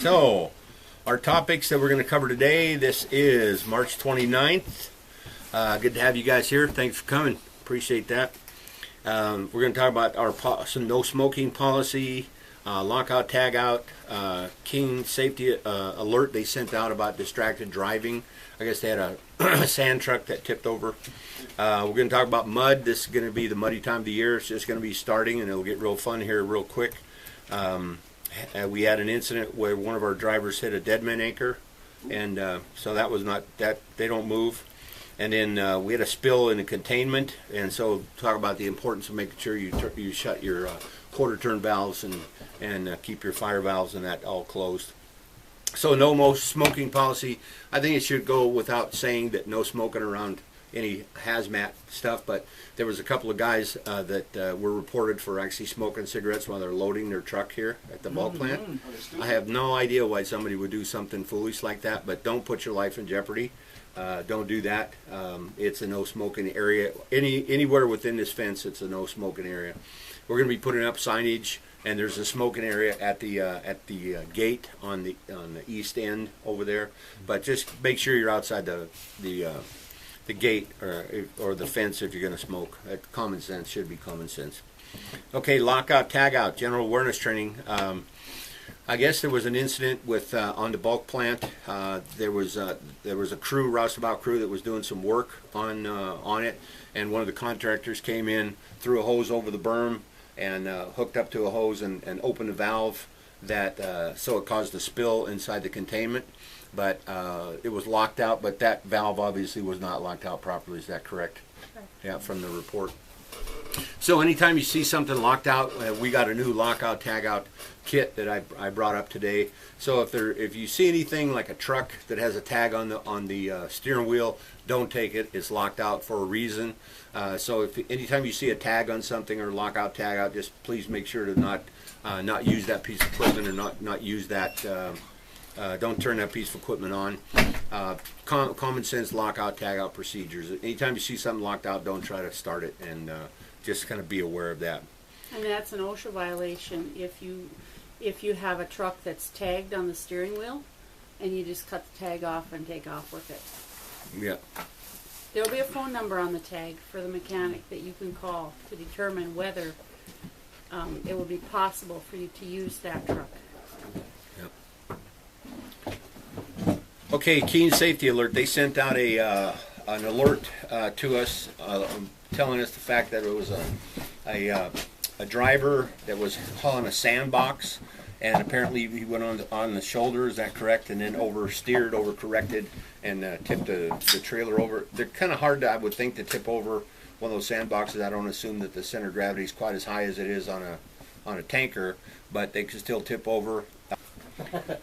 So, our topics that we're going to cover today, this is March 29th. Good to have you guys here. Thanks for coming. Appreciate that. We're going to talk about our no smoking policy, lockout, tagout, Keene safety alert they sent out about distracted driving. I guess they had a sand truck that tipped over. We're going to talk about mud. This is going to be the muddy time of the year. It's just going to be starting, and it'll get real fun here real quick. We had an incident where one of our drivers hit a dead man anchor, and so that was not that they don't move. And then we had a spill in the containment, and so talk about the importance of making sure you shut your quarter turn valves and keep your fire valves and that all closed. So no smoking policy. I think it should go without saying that no smoking around any hazmat stuff, but there was a couple of guys that were reported for actually smoking cigarettes while they're loading their truck here at the bulk plant. I have no idea why somebody would do something foolish like that, but don't put your life in jeopardy. Don't do that. It's a no smoking area. Anywhere within this fence, it's a no smoking area. We're going to be putting up signage, and there's a smoking area at the gate on the east end over there. But just make sure you're outside the gate or the fence if you're going to smoke. Common sense should be common sense. Okay, lockout, tagout, general awareness training. I guess there was an incident with on the bulk plant. There was a crew, roustabout crew, that was doing some work on it, and one of the contractors came in, threw a hose over the berm, and hooked up to a hose and opened a valve that so it caused a spill inside the containment. But it was locked out, but that valve obviously was not locked out properly. Is that correct? Correct. Yeah, from the report. So anytime you see something locked out, we got a new lockout tagout kit that I brought up today. So if you see anything like a truck that has a tag on the steering wheel, don't take it. It's locked out for a reason. So anytime you see a tag on something or lockout tagout, just please make sure to not use that piece of equipment or not use that. Don't turn that piece of equipment on. Common sense lockout tagout procedures. Anytime you see something locked out, don't try to start it, and just kind of be aware of that. And that's an OSHA violation if you have a truck that's tagged on the steering wheel and you just cut the tag off and take off with it. Yeah. There'll be a phone number on the tag for the mechanic that you can call to determine whether it will be possible for you to use that truck. Okay, Keene Safety Alert. They sent out an alert to us telling us the fact that it was a driver that was hauling a sandbox, and apparently he went on the shoulder. Is that correct? And then overcorrected, and tipped the trailer over. They're kind of hard, I would think, to tip over one of those sandboxes. I don't assume that the center of gravity is quite as high as it is on a tanker, but they could still tip over.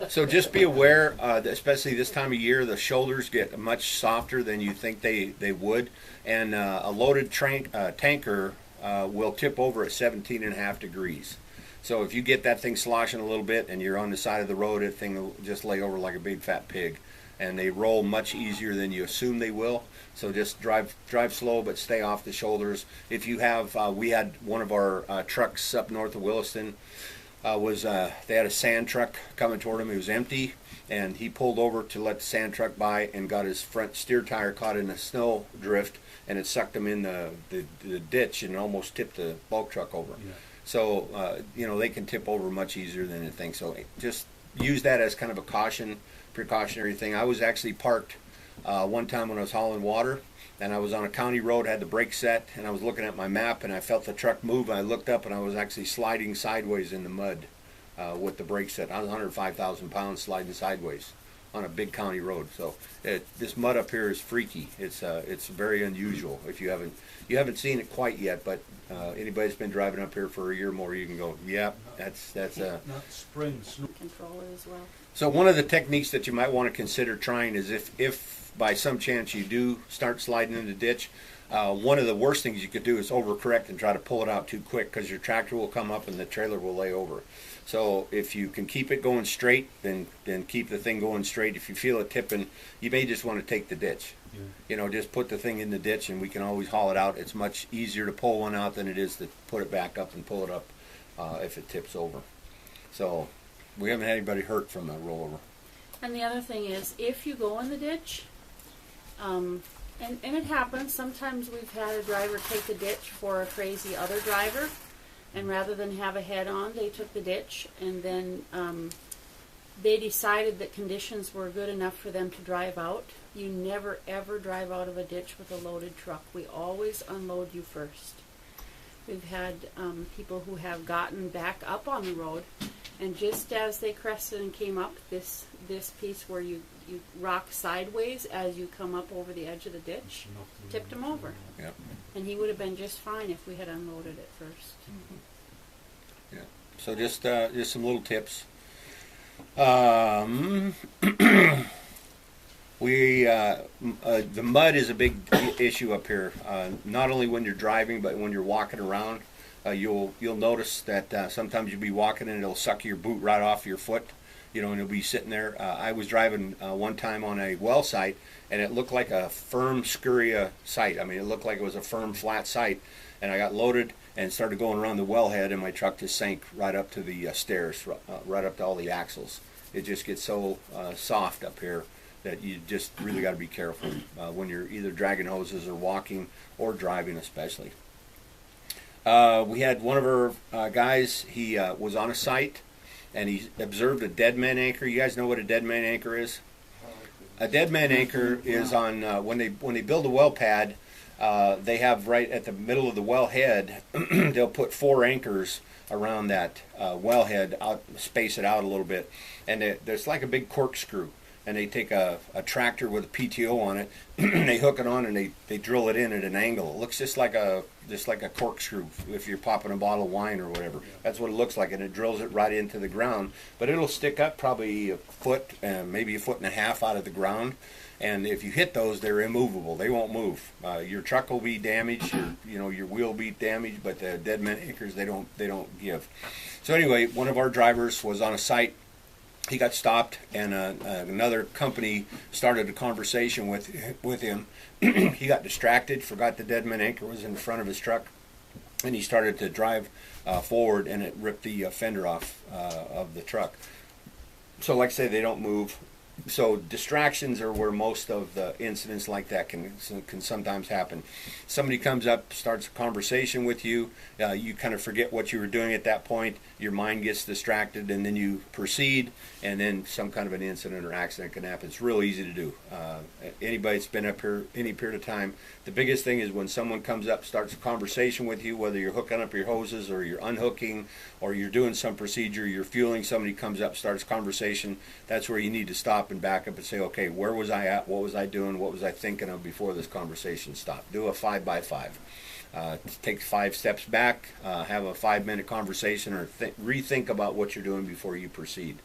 So just be aware, especially this time of year, the shoulders get much softer than you think they would, and a loaded tanker will tip over at 17.5 degrees. So if you get that thing sloshing a little bit and you're on the side of the road, that thing will just lay over like a big fat pig, and they roll much easier than you assume they will. So just drive slow, but stay off the shoulders. If you have, we had one of our trucks up north of Williston. They had a sand truck coming toward him. It was empty, and he pulled over to let the sand truck by and got his front steer tire caught in a snow drift, and it sucked him in the ditch and almost tipped the bulk truck over. Yeah. So they can tip over much easier than you think. So just use that as kind of a precautionary thing. I was actually parked one time when I was hauling water, and I was on a county road, had the brake set, and I was looking at my map, and I felt the truck move, and I looked up, and I was actually sliding sideways in the mud with the brake set. I was 105,000 pounds sliding sideways on a big county road. So this mud up here is freaky. It's very unusual. If you haven't seen it quite yet, but anybody that's been driving up here for a year or more, you can go, yeah, that's not spring snow. Control it as well. So one of the techniques that you might want to consider trying is if by some chance you do start sliding in the ditch, one of the worst things you could do is overcorrect and try to pull it out too quick, because your tractor will come up and the trailer will lay over. So if you can keep it going straight, then keep the thing going straight. If you feel it tipping, you may just want to take the ditch. Yeah. Just put the thing in the ditch, and we can always haul it out. It's much easier to pull one out than it is to put it back up and pull it up if it tips over. So We haven't had anybody hurt from a rollover. And the other thing is, if you go in the ditch, and it happens, sometimes we've had a driver take the ditch for a crazy other driver, and rather than have a head-on, they took the ditch, and then they decided that conditions were good enough for them to drive out. You never ever drive out of a ditch with a loaded truck. We always unload you first. We've had people who have gotten back up on the road, and just as they crested and came up, this piece where you rock sideways as you come up over the edge of the ditch, tipped him over. Yep. And he would have been just fine if we had unloaded it first. Yeah. So just some little tips. The mud is a big issue up here. Not only when you're driving, but when you're walking around. You'll notice that sometimes you'll be walking and it'll suck your boot right off your foot. And it'll be sitting there. I was driving one time on a well site, and it looked like a firm scuria site. I mean, it looked like it was a firm, flat site. And I got loaded and started going around the wellhead, and my truck just sank right up to the stairs, right up to all the axles. It just gets so soft up here that you just really got to be careful when you're either dragging hoses or walking or driving especially. We had one of our guys, he was on a site, and he observed a dead man anchor. You guys know what a dead man anchor is? A dead man anchor is on, when they build a well pad, they have right at the middle of the wellhead, they'll put 4 anchors around that wellhead, space it out a little bit, and there's like a big corkscrew. And they take a tractor with a PTO on it, and they hook it on, and they drill it in at an angle. It looks just like a corkscrew if you're popping a bottle of wine or whatever. That's what it looks like, and it drills it right into the ground. But it'll stick up probably a foot, maybe a foot and a half out of the ground. And if you hit those, they're immovable. They won't move. Your truck will be damaged. Your wheel will be damaged. But the dead man anchors, they don't give. So anyway, one of our drivers was on a site. He got stopped, and another company started a conversation with him. He got distracted, forgot the dead man anchor was in front of his truck, and he started to drive forward, and it ripped the fender off of the truck. So like I say, they don't move. So distractions are where most of the incidents like that can sometimes happen. Somebody comes up, starts a conversation with you, you kind of forget what you were doing at that point, your mind gets distracted, and then you proceed, and then some kind of an incident or accident can happen. It's real easy to do. Anybody that's been up here any period of time, the biggest thing is when someone comes up, starts a conversation with you, whether you're hooking up your hoses or you're unhooking or you're doing some procedure, you're fueling, somebody comes up, starts a conversation, that's where you need to stop and back up and say, okay, where was I at? What was I doing? What was I thinking of before this conversation stopped? Do a 5x5. Take 5 steps back, have a 5-minute conversation, or rethink about what you're doing before you proceed.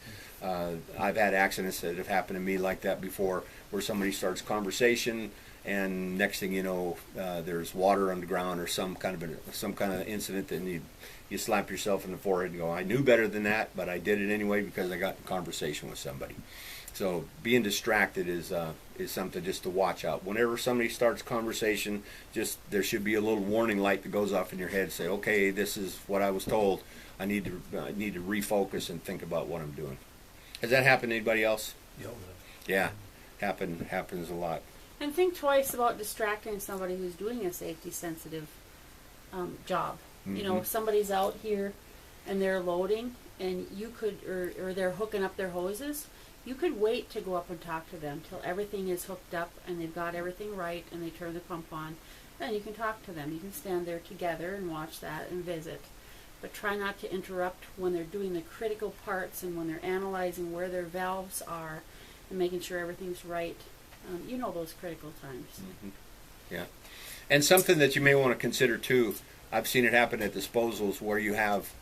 I've had accidents that have happened to me like that before, where somebody starts conversation, and next thing you know, there's water on the ground or some kind of incident, and you slap yourself in the forehead and go, I knew better than that, but I did it anyway because I got in conversation with somebody. So being distracted is something just to watch out. Whenever somebody starts conversation, there should be a little warning light that goes off in your head. Say, okay, this is what I was told. I need to refocus and think about what I'm doing. Has that happened to anybody else? Yeah, happens a lot. And think twice about distracting somebody who's doing a safety-sensitive job. Mm-hmm. Somebody's out here and they're loading, and you could, or they're hooking up their hoses. You could wait to go up and talk to them till everything is hooked up and they've got everything right and they turn the pump on. Then you can talk to them. You can stand there together and watch that and visit. But try not to interrupt when they're doing the critical parts and when they're analyzing where their valves are and making sure everything's right. Those critical times. Mm-hmm. Yeah. And something that you may want to consider too, I've seen it happen at disposals where you have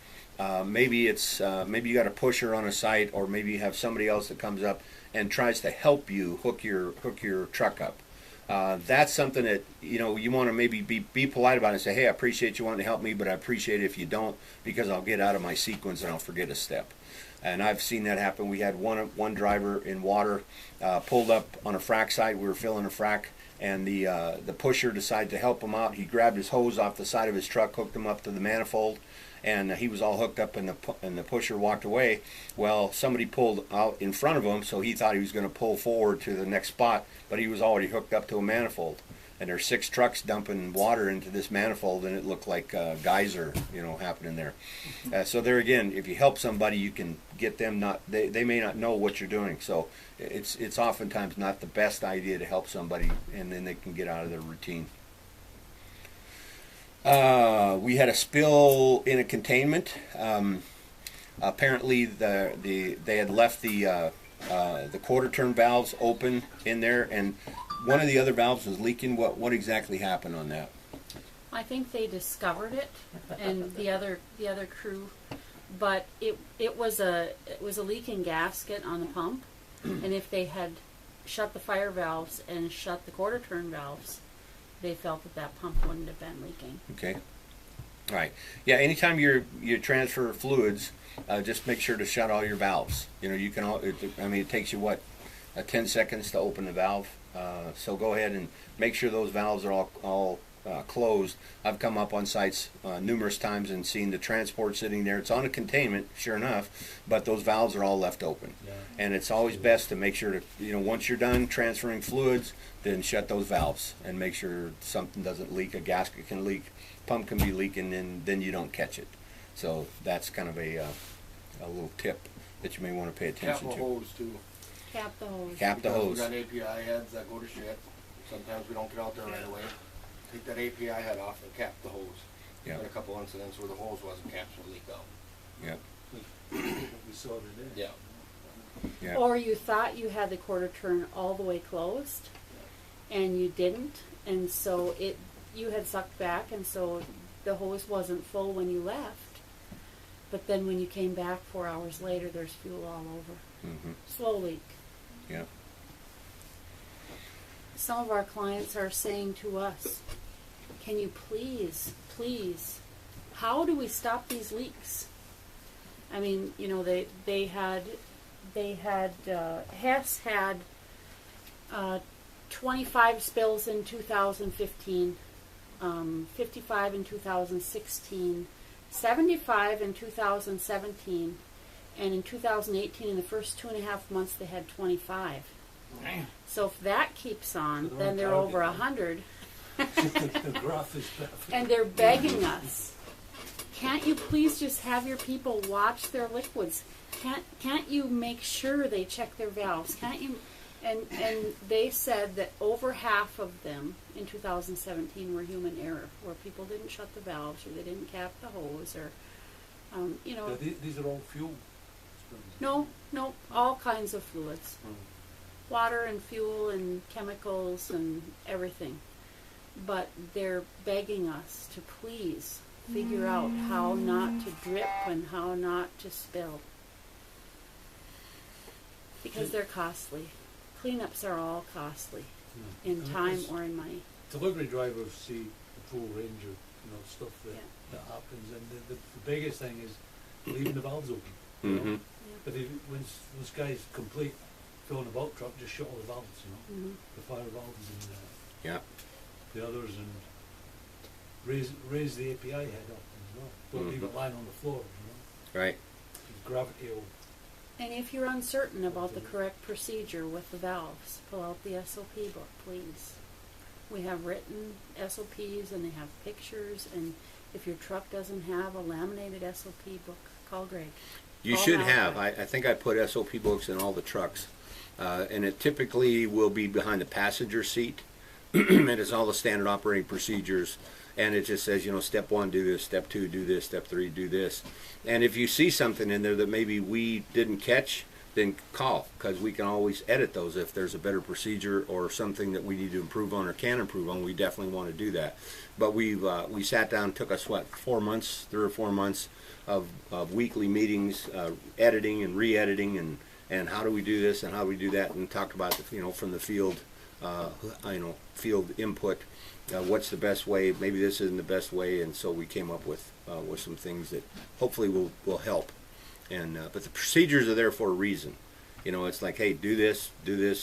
maybe you got a pusher on a site, or maybe you have somebody else that comes up and tries to help you hook your truck up. That's something that you want to maybe be polite about it and say, hey, I appreciate you wanting to help me, but I appreciate it if you don't, because I'll get out of my sequence and I'll forget a step. And I've seen that happen. We had one driver in water pulled up on a frac site. We were filling a frac, and the pusher decided to help him out. He grabbed his hose off the side of his truck, hooked him up to the manifold, and he was all hooked up, and the pusher walked away. Well, somebody pulled out in front of him, so he thought he was going to pull forward to the next spot, but he was already hooked up to a manifold. And there's 6 trucks dumping water into this manifold, and it looked like a geyser, happening there. So there again, if you help somebody, you can get them they may not know what you're doing. So it's oftentimes not the best idea to help somebody, and then they can get out of their routine. We had a spill in a containment. Apparently, they had left the quarter turn valves open in there, and one of the other valves was leaking. What exactly happened on that? I think they discovered it, and the other crew, but it was a leaking gasket on the pump, and if they had shut the fire valves and shut the quarter turn valves, they felt that pump wouldn't have been leaking. Okay. All right. Yeah. Anytime you transfer fluids, just make sure to shut all your valves. You can. It takes you 10 seconds to open the valve. So go ahead and make sure those valves are all closed. I've come up on sites numerous times and seen the transport sitting there. It's on a containment, sure enough, but those valves are all left open. Yeah. And it's always best to make sure to, once you're done transferring fluids, then shut those valves and make sure something doesn't leak. A gasket can leak, pump can be leaking, and then you don't catch it. So that's kind of a little tip that you may want to pay attention to. Hose too. Cap the hose. Cap the hose. We got API heads that go to shit. Sometimes we don't get out there right away. Take that API head off and cap the hose. Yeah. Had a couple incidents where the hose wasn't capped and leaked out. Yep. We saw today. Yeah. Yeah. Or you thought you had the quarter turn all the way closed, and you didn't, and so you had sucked back, and so the hose wasn't full when you left. But then when you came back 4 hours later, there's fuel all over. Mm-hmm. Slow leak. Yeah. Some of our clients are saying to us, can you please, how do we stop these leaks? I mean, Hess had 25 spills in 2015, 55 in 2016, 75 in 2017, and in 2018, in the first 2.5 months, they had 25. Man. So if that keeps on, So then they're over 100. The graph is perfect. And they're begging us, can't you please just have your people watch their liquids? Can't you make sure they check their valves? Can't you? And they said that over half of them in 2017 were human error, where people didn't shut the valves, or they didn't cap the hose, or Now, these are all fuel springs. No, all kinds of fluids, water and fuel and chemicals and everything. But they're begging us to please figure out how not to drip and how not to spill, because they're costly. Cleanups are all costly in time or in money. Delivery drivers see the full range of stuff that happens, and the biggest thing is leaving the valves open. Mm-hmm. But when this guy's complete filling a bulk truck, just shut all the valves, the fire valves and the others, and raise the API head up as well. Don't leave it lying on the floor. Right. Gravity will. And if you're uncertain about the correct procedure with the valves, pull out the SOP book, please. We have written SOPs and they have pictures, and if your truck doesn't have a laminated SOP book, call Greg. You Call should Malcolm. have. I think I put SOP books in all the trucks. And it typically will be behind the passenger seat. And it's all the standard operating procedures. And it just says, step 1, do this, step 2, do this, step 3, do this. And if you see something in there that maybe we didn't catch, then call, because we can always edit those if there's a better procedure or something that we need to improve on or can improve on. We definitely want to do that. But we sat down, took us 3 or 4 months of weekly meetings, editing and re-editing, and how do we do this and how do we do that, and talked about from the field, field input. What's the best way? Maybe this isn't the best way, and so we came up with some things that hopefully will help. And but the procedures are there for a reason. It's like, hey, do this,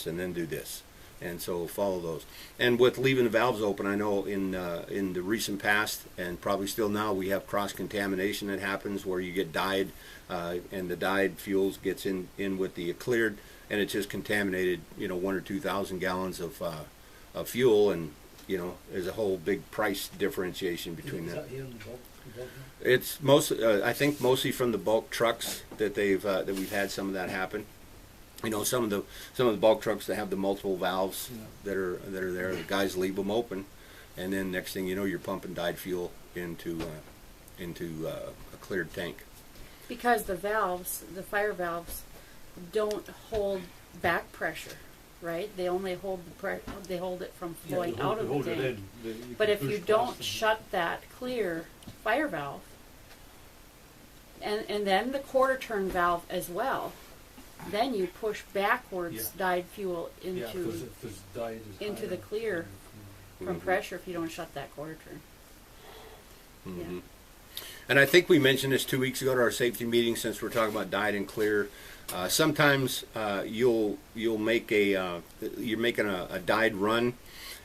and then do this, And so follow those. And with leaving the valves open, I know in the recent past and probably still now, we have cross contamination that happens where you get dyed, and the dyed fuels gets in with the cleared, and it's just contaminated. 1 or 2,000 gallons of fuel, and there's a whole big price differentiation between Is that. that here in the bulk? It's I think mostly from the bulk trucks that that we've had some of that happen. Some of the bulk trucks that have the multiple valves that are there, the guys leave them open, and then next thing you know, you're pumping dyed fuel into a cleared tank. Because the fire valves, don't hold back pressure, right? They only hold they hold it from flowing out of the tank. But if you don't shut that clear fire valve, and then the quarter turn valve as well, then you push backwards dyed fuel into the clear from pressure if you don't shut that quarter turn. Mm-hmm. Yeah. And I think we mentioned this 2 weeks ago at our safety meeting, since we're talking about dyed and clear. Sometimes you'll make you're making a dyed run,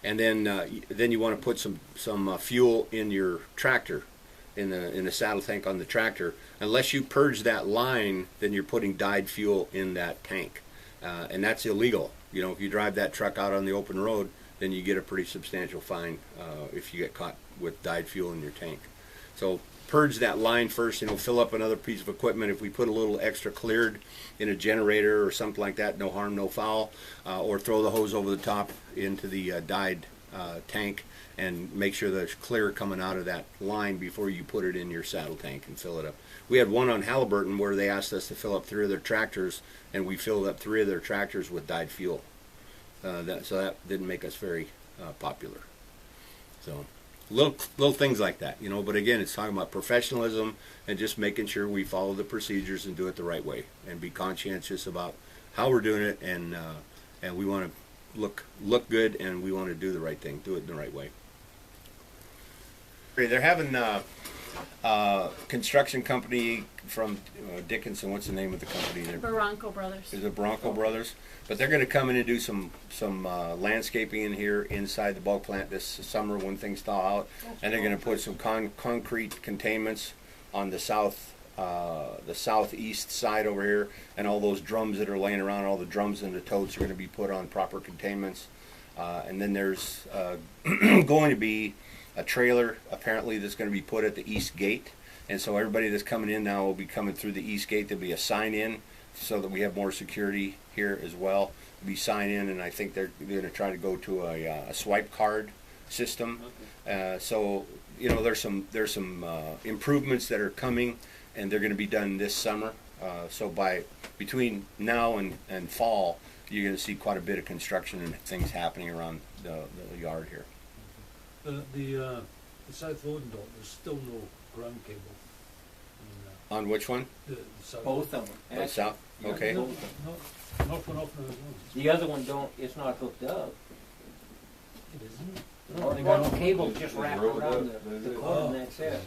and then you want to put some fuel in your tractor, in the saddle tank on the tractor. Unless you purge that line, then you're putting dyed fuel in that tank, and that's illegal. If you drive that truck out on the open road, then you get a pretty substantial fine if you get caught with dyed fuel in your tank. So purge that line first. Fill up another piece of equipment. If we put a little extra cleared in a generator or something like that, no harm, no foul. Or throw the hose over the top into the dyed tank, and make sure there's clear coming out of that line before you put it in your saddle tank and fill it up. We had one on Halliburton where they asked us to fill up 3 of their tractors, and we filled up 3 of their tractors with dyed fuel. So that didn't make us very popular. So little things like that, But again, it's talking about professionalism and just making sure we follow the procedures and do it the right way, and be conscientious about how we're doing it, and we want to look good, and we want to do the right thing, do it in the right way. They're having construction company from Dickinson. What's the name of the company? Bronco Brothers. Is it Bronco Brothers? But they're going to come in and do some landscaping in here inside the bulk plant this summer when things thaw out, and they're going to put some concrete containments on the southeast side over here, and all those drums that are laying around, all the drums and the totes are going to be put on proper containments, and then there's going to be a trailer apparently that's going to be put at the east gate, and so everybody that's coming in now will be coming through the east gate. There'll be a sign in so that we have more security here as well. There'll be sign in, and I think they're going to try to go to a swipe card system. So there's some improvements that are coming, and they're going to be done this summer. So between now and fall, you're going to see quite a bit of construction and things happening around the yard here. The South Loading Dock, there's still no ground cable. On which one? The south. Both of them. The south? Okay. No, north one off and The other one it's not hooked up. it isn't. No, they got no cable just wrapped around the cord, and that's it.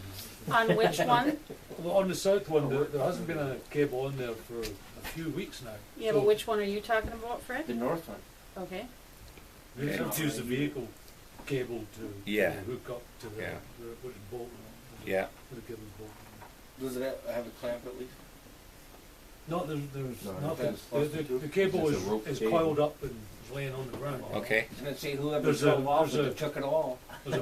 On which one? Well, on the south one, there hasn't been a cable on there for a few weeks now. Yeah, but which one are you talking about, Fred? The north one. Okay. We have to use the vehicle cable to hook up to the with the bolt. Yeah. With the cable's bolt. Does it have a clamp at least? No, there's No, nothing. that's The cable It's a rope is cable. coiled up and is laying on the ground. Okay. I was gonna say whoever There's drove off there's with it took it all. There's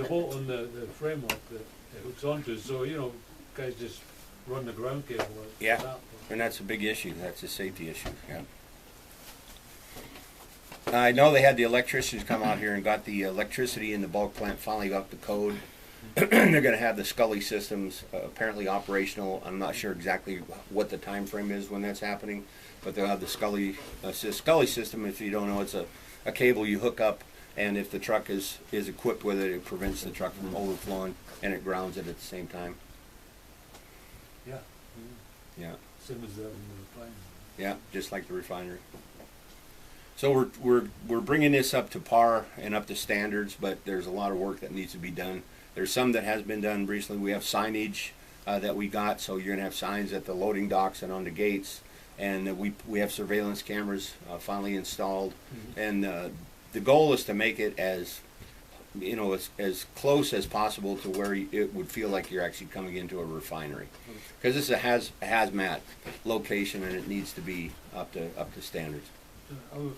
a bolt on the framework that it hooks onto. So guys just run the ground cable. Like Yeah. that. And that's a big issue. That's a safety issue. Yeah. I know they had the electricians come out here and got the electricity in the bulk plant finally up to code. They're going to have the Scully systems apparently operational. I'm not sure exactly what the time frame is when that's happening, but they'll have the Scully system. If you don't know, it's a cable you hook up, and if the truck is equipped with it, it prevents the truck from overflowing, and it grounds it at the same time. Yeah. Yeah. Same as that in the plane. Yeah, just like the refinery. So we're bringing this up to par and up to standards, but there's a lot of work that needs to be done. There's some that has been done recently. We have signage that we got, so you're gonna have signs at the loading docks and on the gates and we have surveillance cameras finally installed, and the goal is to make it as as close as possible to where it would feel like you're actually coming into a refinery, because this is a hazmat location and it needs to be up to standards. I was